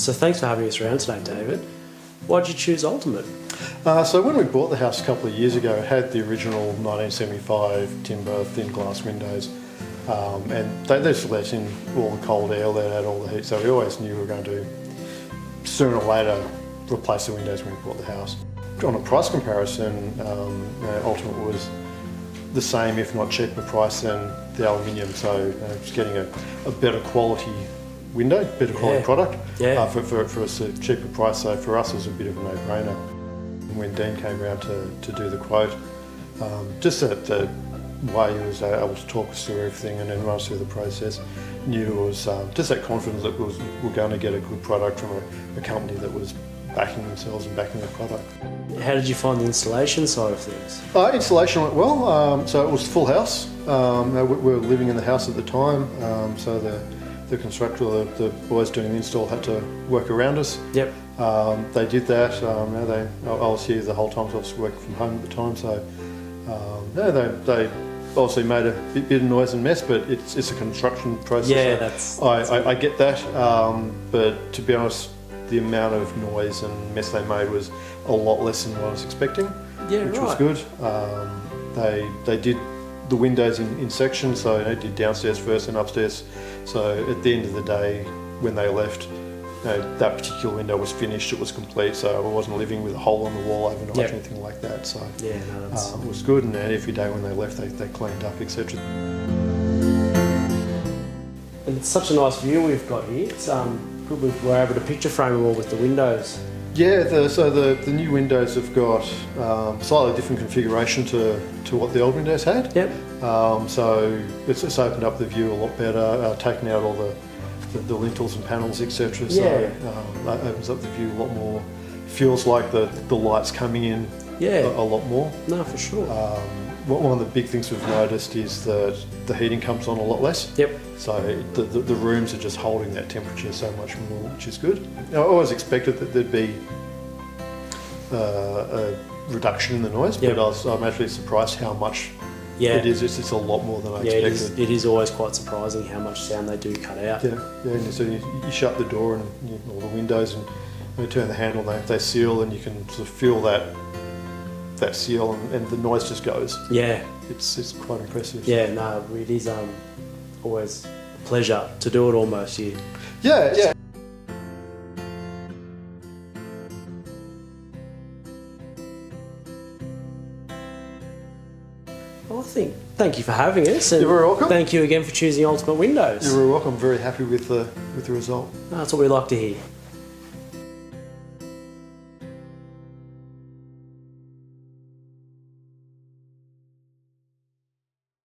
So thanks for having us around today, David. Why did you choose Ultimate? So when we bought the house a couple of years ago, it had the original 1975 timber thin glass windows, and they just let in all the cold air, let out all the heat, so we always knew we were going to, sooner or later, replace the windows when we bought the house. On a price comparison, Ultimate was the same, if not cheaper price than the aluminium, so just getting a better quality window, better quality product for a cheaper price. So for us, it was a bit of a no-brainer. When Dean came around to do the quote, just the way he was able to talk us through everything and then run us through the process, knew it was just that confidence that we're going to get a good product from a company that was backing themselves and backing the product. How did you find the installation side of things? Installation went well, so it was full house. We were living in the house at the time, so the constructor, the boys doing the install had to work around us. Yep. They did that. I was here the whole time, so I was working from home at the time. So they obviously made a bit of noise and mess, but it's a construction process. Yeah, so I get that. But to be honest, the amount of noise and mess they made was a lot less than what I was expecting, which was good. They did the windows in sections, so they did downstairs first and upstairs. So at the end of the day, when they left, that particular window was finished, it was complete, so I wasn't living with a hole in the wall overnight or anything like that. So it was good, and every day when they left, they cleaned up, etc. And it's such a nice view we've got here. It's we were able to picture frame them all with the windows. Yeah, so the new windows have got slightly different configuration to what the old windows had. Yep. So it's opened up the view a lot better, taken out all the lintels and panels, etc. So that opens up the view a lot more. Feels like the light's coming in a lot more. No, for sure. One of the big things we've noticed is that the heating comes on a lot less. Yep. So the rooms are just holding that temperature so much more, which is good. I always expected that there'd be a reduction in the noise, but I'm actually surprised how much it is. It's a lot more than I expected. It is always quite surprising how much sound they do cut out. Yeah. And so you shut the door and all the windows, and you turn the handle, and they seal, and you can sort of feel that seal, and the noise just goes. Yeah. It's quite impressive. Yeah, no, it is always a pleasure to do it almost here. Yeah. Well, thank you for having us. And you're very welcome. Thank you again for choosing Ultimate Windows. You're very welcome. I'm very happy with the result. That's what we like to hear.